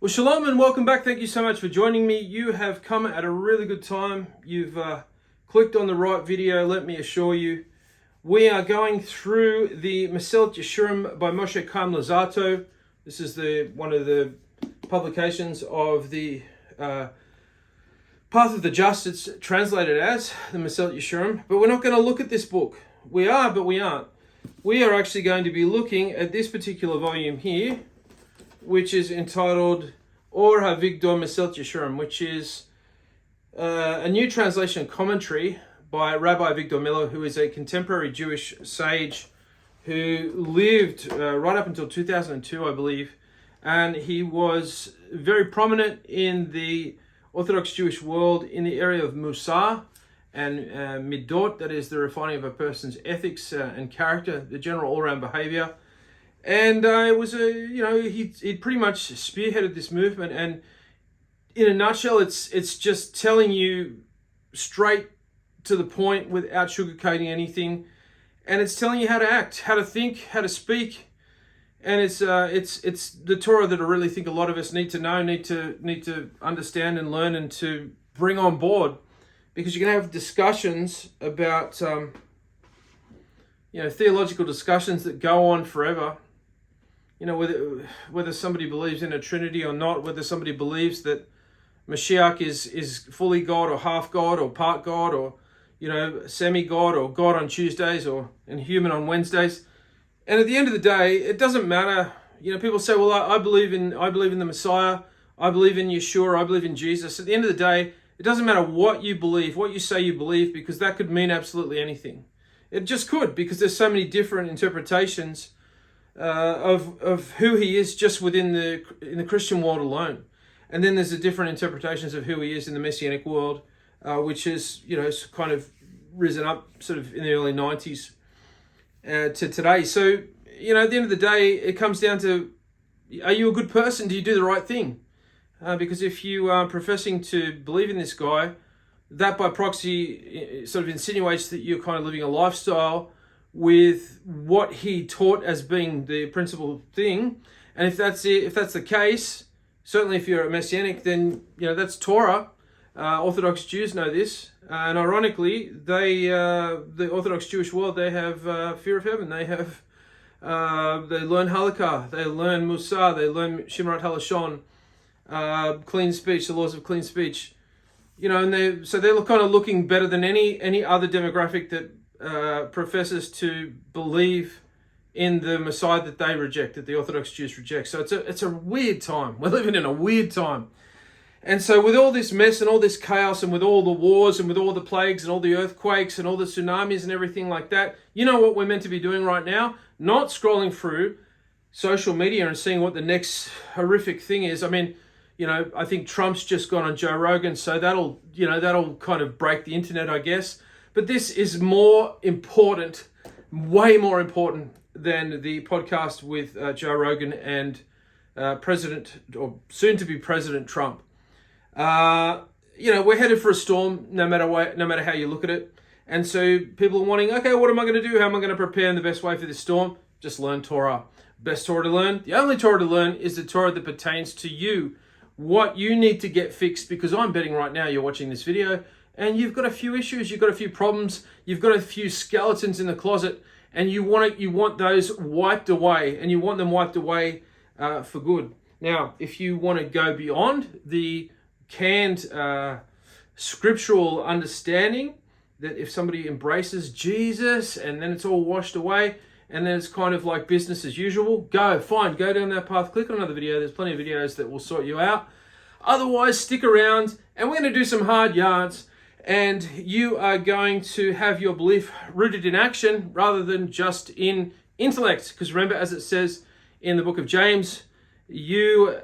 Well, shalom and welcome back. Thank you so much for joining me. You have come at a really good time. You've clicked on the right video, let me assure you. We are going through the Mesillat Yesharim by Moshe Chaim Luzzatto. This is one of the publications of the Path of the Just. It's translated as the Mesillat Yesharim. But we're not going to look at this book. We are, but we aren't. We are actually going to be looking at this particular volume here, which is entitled Or Avigdor Mesillat Yesharim, which is a new translation commentary by Rabbi Avigdor, who is a contemporary Jewish sage who lived right up until 2002, I believe, and he was very prominent in the Orthodox Jewish world in the area of Musar and Midot, that is the refining of a person's ethics and character, the general all-around behavior. And it was he pretty much spearheaded this movement. And in a nutshell, it's just telling you straight to the point without sugarcoating anything. And it's telling you how to act, how to think, how to speak. And it's the Torah that I really think a lot of us need to know, need to understand and learn and to bring on board, because you're going to have discussions about theological discussions that go on forever. Whether somebody believes in a Trinity or not, whether somebody believes that Mashiach is fully God or half God or part God or, semi-God or God on Tuesdays and human on Wednesdays. And at the end of the day, it doesn't matter. People say, well, I believe in the Messiah. I believe in Yeshua. I believe in Jesus. At the end of the day, it doesn't matter what you believe, what you say you believe, because that could mean absolutely anything. It just could, because there's so many different interpretations of who he is just in the Christian world alone. And then there's the different interpretations of who he is in the Messianic world, which is, kind of risen up sort of in the early 90s to today. So, at the end of the day, it comes down to, are you a good person? Do you do the right thing? Because if you are professing to believe in this guy, that by proxy sort of insinuates that you're kind of living a lifestyle with what he taught as being the principal thing. And if that's the case, certainly if you're a Messianic, then that's Torah. Orthodox Jews know this, and ironically, the Orthodox Jewish world, they have fear of heaven. They have they learn halakha, they learn musar, they learn shimrat halashon, clean speech, the laws of clean speech. And they're kind of looking better than any other demographic that professes to believe in the Messiah that they reject, that the Orthodox Jews reject. So it's a weird time. We're living in a weird time. And so with all this mess and all this chaos and with all the wars and with all the plagues and all the earthquakes and all the tsunamis and everything like that, you know what we're meant to be doing right now? Not scrolling through social media and seeing what the next horrific thing is. I mean, I think Trump's just gone on Joe Rogan, so that'll kind of break the internet, I guess. But this is more important, way more important than the podcast with Joe Rogan and President, or soon-to-be President Trump. We're headed for a storm, no matter how you look at it. And so people are wanting, okay, what am I going to do? How am I going to prepare in the best way for this storm? Just learn Torah. Best Torah to learn? The only Torah to learn is the Torah that pertains to you. What you need to get fixed, because I'm betting right now you're watching this video and you've got a few issues, you've got a few problems, you've got a few skeletons in the closet, and you want those wiped away, and you want them wiped away for good. Now, if you want to go beyond the canned scriptural understanding that if somebody embraces Jesus and then it's all washed away and then it's kind of like business as usual, go down that path, click on another video. There's plenty of videos that will sort you out. Otherwise, stick around and we're going to do some hard yards. And you are going to have your belief rooted in action rather than just in intellect. Because remember, as it says in the book of James, you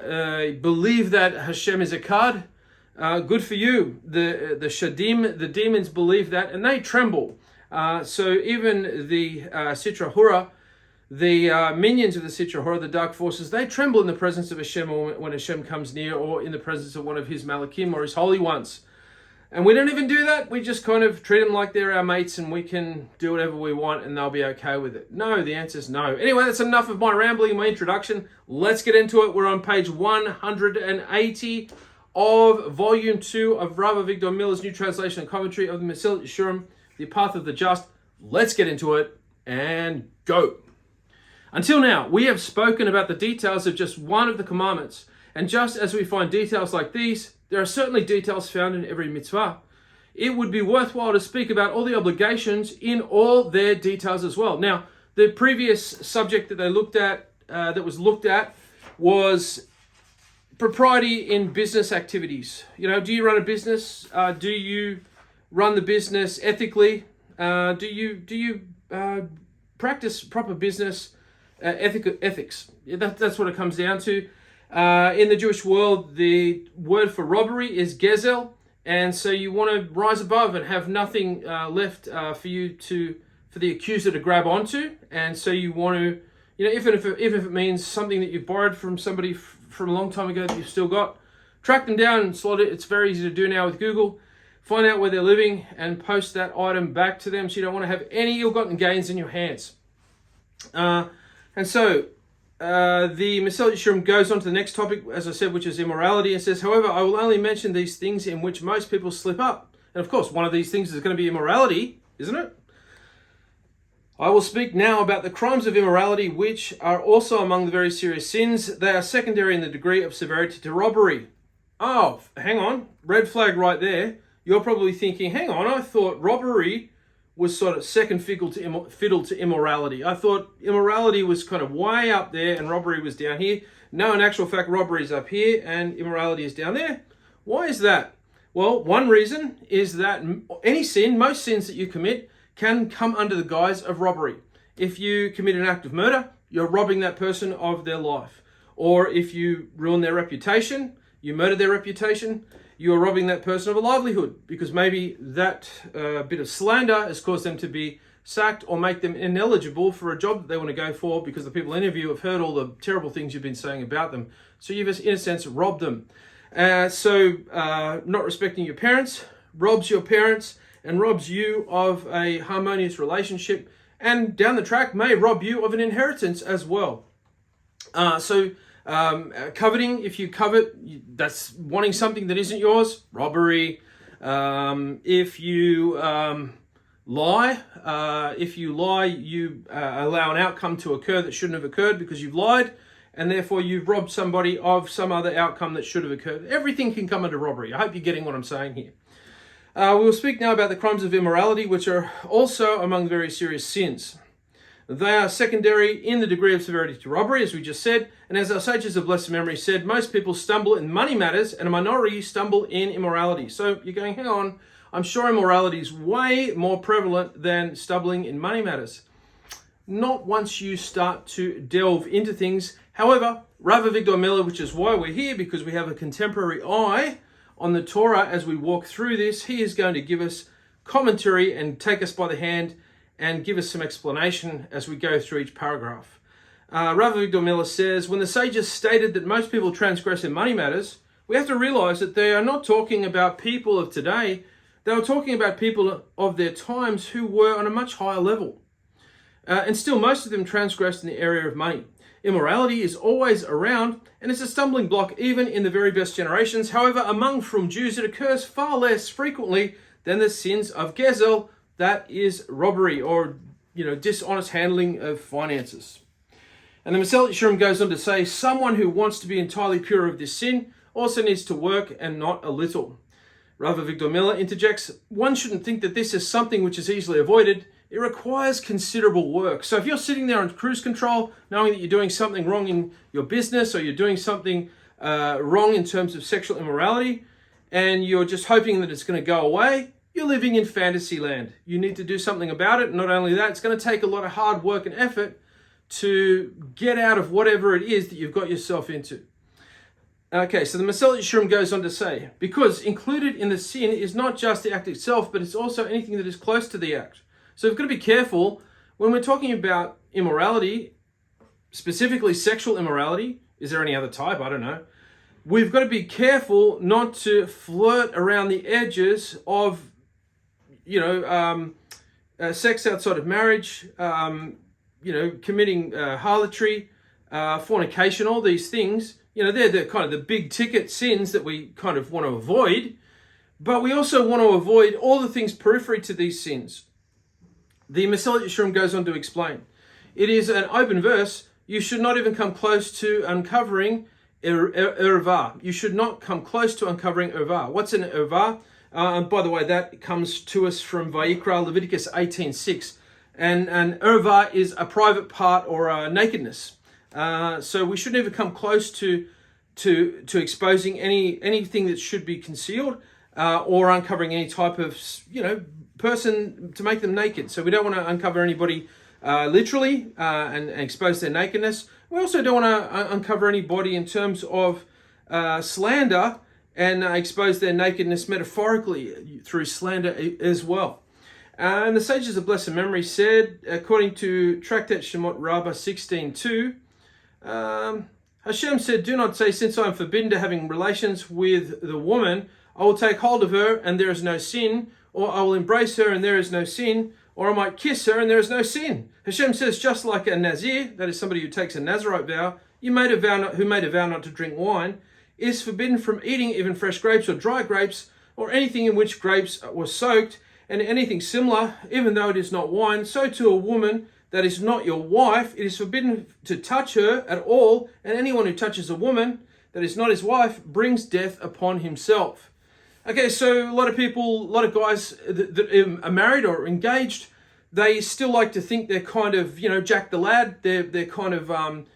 believe that Hashem is Echad. Good for you. The Shadim, the demons, believe that and they tremble. So even the Sitra Hura, the minions of the Sitra Hura, the dark forces, they tremble in the presence of Hashem, or when Hashem comes near, or in the presence of one of his Malakim or his holy ones. And we don't even do that. We just kind of treat them like they're our mates and we can do whatever we want and they'll be okay with it. No, the answer is no. Anyway, that's enough of my rambling, my introduction. Let's get into it. We're on page 180 of volume 2 of Rabbi Avigdor Miller's new translation and commentary of the Mesillat Yesharim, The Path of the Just. Let's get into it and go. Until now, we have spoken about the details of just one of the commandments. And just as we find details like these, there are certainly details found in every mitzvah. It would be worthwhile to speak about all the obligations in all their details as well. Now, the previous subject that they looked at, was propriety in business activities. You know, do you run a business? Do you run the business ethically? Do you practice proper business ethics? That's what it comes down to. In the Jewish world, the word for robbery is gezel, and so you want to rise above and have nothing left for the accuser to grab onto, and so you want to, even if it means something that you borrowed from somebody from a long time ago that you've still got, track them down and slot it. It's very easy to do now with Google. Find out where they're living and post that item back to them, so you don't want to have any ill-gotten gains in your hands. And so the Mesillat Yesharim goes on to the next topic, as I said, which is immorality. It says, however, I will only mention these things in which most people slip up. And of course, one of these things is going to be immorality, isn't it? I will speak now about the crimes of immorality, which are also among the very serious sins. They are secondary in the degree of severity to robbery. Oh, hang on. Red flag right there. You're probably thinking, hang on, I thought robbery was sort of second fiddle to immorality. I thought immorality was kind of way up there and robbery was down here. No, in actual fact, robbery is up here and immorality is down there. Why is that? Well, one reason is that any sin, most sins that you commit, can come under the guise of robbery. If you commit an act of murder, you're robbing that person of their life. Or if you ruin their reputation, you murder their reputation, you are robbing that person of a livelihood because maybe that bit of slander has caused them to be sacked or make them ineligible for a job that they want to go for because the people in interview have heard all the terrible things you've been saying about them. So you've, in a sense, robbed them. Not respecting your parents robs your parents and robs you of a harmonious relationship, and down the track may rob you of an inheritance as well. Coveting, if you covet, that's wanting something that isn't yours, robbery. If you lie, you allow an outcome to occur that shouldn't have occurred because you've lied, and therefore you've robbed somebody of some other outcome that should have occurred. Everything can come under robbery. I hope you're getting what I'm saying here. We will speak now about the crimes of immorality, which are also among the very serious sins. They are secondary in the degree of severity to robbery, as we just said, and as our sages of blessed memory said, most people stumble in money matters and a minority stumble in immorality. So you're going, hang on, I'm sure immorality is way more prevalent than stumbling in money matters. Not once you start to delve into things. However, Rabbi Avigdor Miller, which is why we're here, because we have a contemporary eye on the Torah as we walk through this, he is going to give us commentary and take us by the hand and give us some explanation as we go through each paragraph. Rabbi Avigdor Miller says, when the sages stated that most people transgress in money matters, we have to realize that they are not talking about people of today. They were talking about people of their times who were on a much higher level. And still, most of them transgressed in the area of money. Immorality is always around, and it's a stumbling block even in the very best generations. However, among from Jews, it occurs far less frequently than the sins of Gezel, that is robbery or dishonest handling of finances. And the Mesillat Yesharim goes on to say, someone who wants to be entirely pure of this sin also needs to work and not a little. Rabbi Avigdor Miller interjects, one shouldn't think that this is something which is easily avoided. It requires considerable work. So if you're sitting there on cruise control, knowing that you're doing something wrong in your business or you're doing something wrong in terms of sexual immorality, and you're just hoping that it's going to go away, you're living in fantasy land. You need to do something about it. Not only that, it's going to take a lot of hard work and effort to get out of whatever it is that you've got yourself into. Okay, so the Mesillat Yesharim goes on to say, because included in the sin is not just the act itself, but it's also anything that is close to the act. So we've got to be careful when we're talking about immorality, specifically sexual immorality. Is there any other type? I don't know. we've got to be careful not to flirt around the edges of, sex outside of marriage, committing harlotry, fornication, all these things. They're the kind of the big ticket sins that we kind of want to avoid. But we also want to avoid all the things periphery to these sins. The Mesillat Yesharim goes on to explain. It is an open verse. You should not even come close to uncovering erva. You should not come close to uncovering erva. What's an erva? And by the way, that comes to us from Vayikra, Leviticus 18:6. And erva is a private part or a nakedness. So we shouldn't even come close to exposing anything that should be concealed, or uncovering any type of person to make them naked. So we don't want to uncover anybody literally and expose their nakedness. We also don't want to uncover anybody in terms of slander and expose their nakedness metaphorically through slander as well. And the sages of blessed memory said, according to Tractate Shemot Rabbah 16:2, Hashem said, do not say, since I am forbidden to having relations with the woman, I will take hold of her and there is no sin, or I will embrace her and there is no sin, or I might kiss her and there is no sin. Hashem says, just like a Nazir, that is somebody who takes a Nazirite vow, who made a vow not to drink wine, is forbidden from eating even fresh grapes or dry grapes, or anything in which grapes were soaked, and anything similar, even though it is not wine, so to a woman that is not your wife, it is forbidden to touch her at all, and anyone who touches a woman that is not his wife brings death upon himself. Okay, so a lot of guys that are married or engaged, they still like to think they're kind of, Jack the Lad. They're kind of,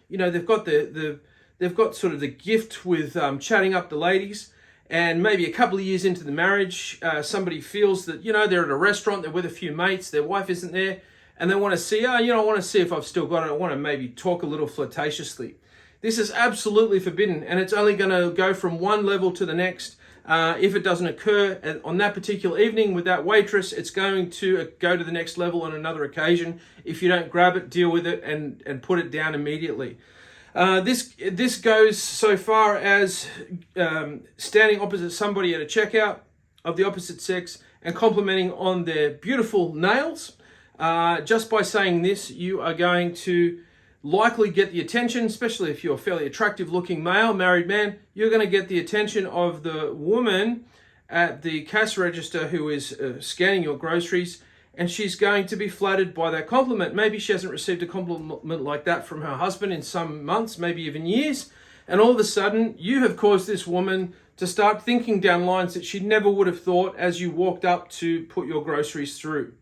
they've got sort of the gift with chatting up the ladies. And maybe a couple of years into the marriage, somebody feels that, they're at a restaurant, they're with a few mates, their wife isn't there, and they want to see, I want to see if I've still got it. I want to maybe talk a little flirtatiously. This is absolutely forbidden, and it's only going to go from one level to the next. If it doesn't occur on that particular evening with that waitress, it's going to go to the next level on another occasion. If you don't grab it, deal with it, and put it down immediately. This goes so far as standing opposite somebody at a checkout of the opposite sex and complimenting on their beautiful nails. Just by saying this, you are going to likely get the attention, especially if you're a fairly attractive looking male, married man, you're going to get the attention of the woman at the cash register who is scanning your groceries, and she's going to be flattered by that compliment. Maybe she hasn't received a compliment like that from her husband in some months, maybe even years, and all of a sudden you have caused this woman to start thinking down lines that she never would have thought as you walked up to put your groceries through.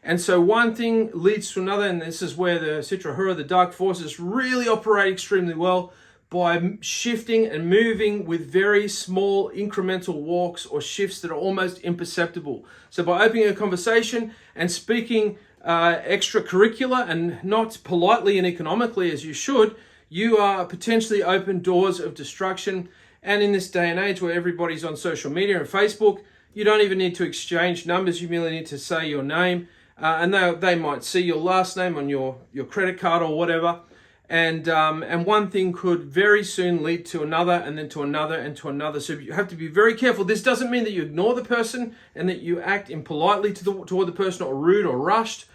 And so one thing leads to another, and this is where the Sitra Hura, the dark forces, really operate extremely well by shifting and moving with very small incremental walks or shifts that are almost imperceptible. So by opening a conversation and speaking extracurricular and not politely and economically as you should, you are potentially open doors of destruction. And in this day and age where everybody's on social media and Facebook, you don't even need to exchange numbers. You merely need to say your name. And they might see your last name on your credit card or whatever. And one thing could very soon lead to another, and then to another, and to another. So you have to be very careful. This doesn't mean that you ignore the person and that you act impolitely toward the person, or rude or rushed.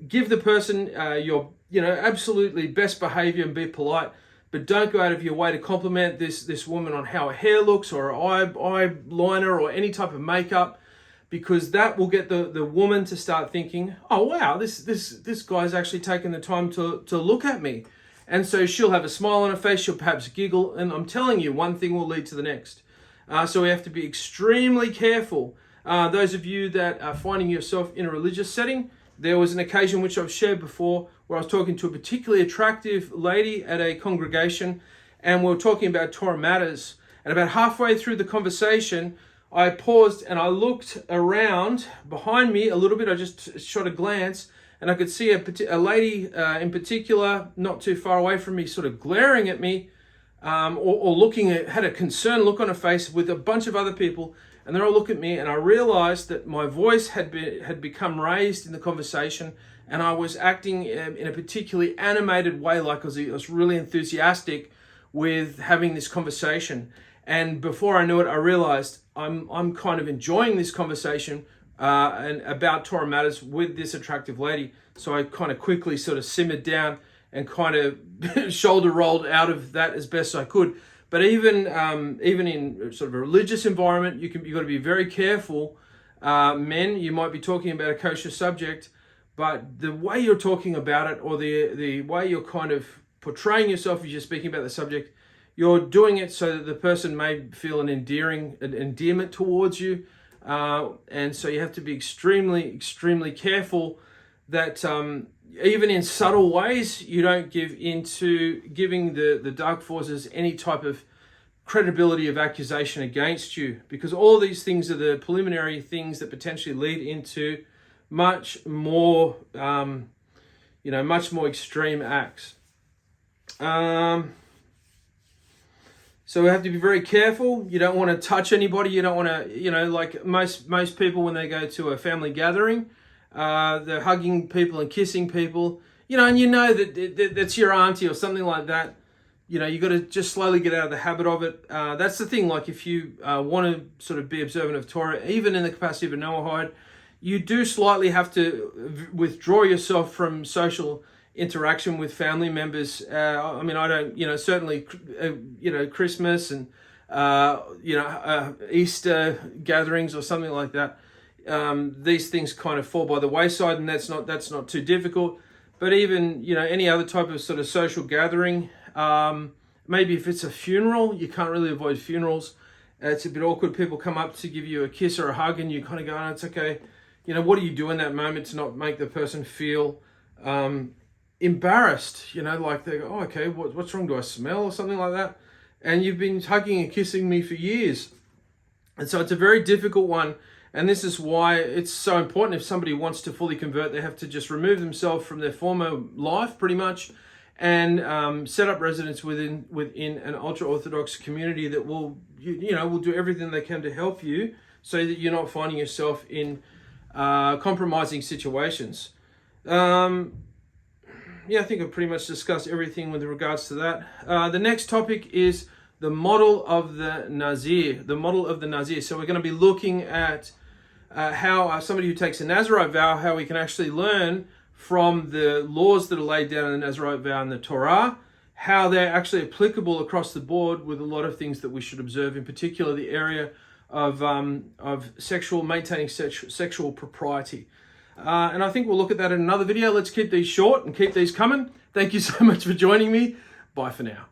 Give the person your absolutely best behavior and be polite. But don't go out of your way to compliment this woman on how her hair looks, or her eyeliner, or any type of makeup, because that will get the woman to start thinking, oh wow, this guy's actually taken the time to look at me. And so she'll have a smile on her face, she'll perhaps giggle, and I'm telling you, one thing will lead to the next. So we have to be extremely careful. Those of you that are finding yourself in a religious setting, there was an occasion which I've shared before where I was talking to a particularly attractive lady at a congregation, and we were talking about Torah matters. And about halfway through the conversation, I paused and I looked around behind me a little bit. I just shot a glance, and I could see a lady in particular, not too far away from me, sort of glaring at me, or looking at, had a concerned look on her face with a bunch of other people, and they're all looking at me, and I realized that my voice had become raised in the conversation, and I was acting in a particularly animated way, like I was really enthusiastic, with having this conversation. And before I knew it, I realized I'm kind of enjoying this conversation and about Torah matters with this attractive lady. So I kind of quickly sort of simmered down and kind of shoulder rolled out of that as best I could. But even in sort of a religious environment, you've got to be very careful. Men, you might be talking about a kosher subject, but the way you're talking about it, or the way you're kind of portraying yourself as you're speaking about the subject, you're doing it so that the person may feel an endearment towards you. And so you have to be extremely, extremely careful that even in subtle ways, you don't give into giving the dark forces any type of credibility of accusation against you, because all these things are the preliminary things that potentially lead into much more, much more extreme acts. So we have to be very careful. You don't want to touch anybody. You don't want to, like most people when they go to a family gathering, they're hugging people and kissing people, and that that's your auntie or something like that. You got to just slowly get out of the habit of it. That's the thing. Like if you want to sort of be observant of Torah, even in the capacity of a Noahide, you do slightly have to withdraw yourself from social interaction with family members. I don't, certainly, Christmas and, Easter gatherings or something like that. These things kind of fall by the wayside, and that's not too difficult. But even, any other type of sort of social gathering, maybe if it's a funeral, you can't really avoid funerals. It's a bit awkward. People come up to give you a kiss or a hug, and you kind of go, oh, it's okay. What do you do in that moment to not make the person feel embarrassed? Like they go, oh, okay, what's wrong? Do I smell or something like that? And you've been hugging and kissing me for years. And so it's a very difficult one. And this is why it's so important. If somebody wants to fully convert, they have to just remove themselves from their former life pretty much, and set up residence within an ultra-Orthodox community that will do everything they can to help you, so that you're not finding yourself in compromising situations. I think I've pretty much discussed everything with regards to that. The next topic is the model of the Nazir. The model of the Nazir. So we're going to be looking at how somebody who takes a Nazirite vow, how we can actually learn from the laws that are laid down in the Nazirite vow in the Torah, how they're actually applicable across the board with a lot of things that we should observe, in particular the area of maintaining sexual propriety. And I think we'll look at that in another video. Let's keep these short and keep these coming. Thank you so much for joining me. Bye for now.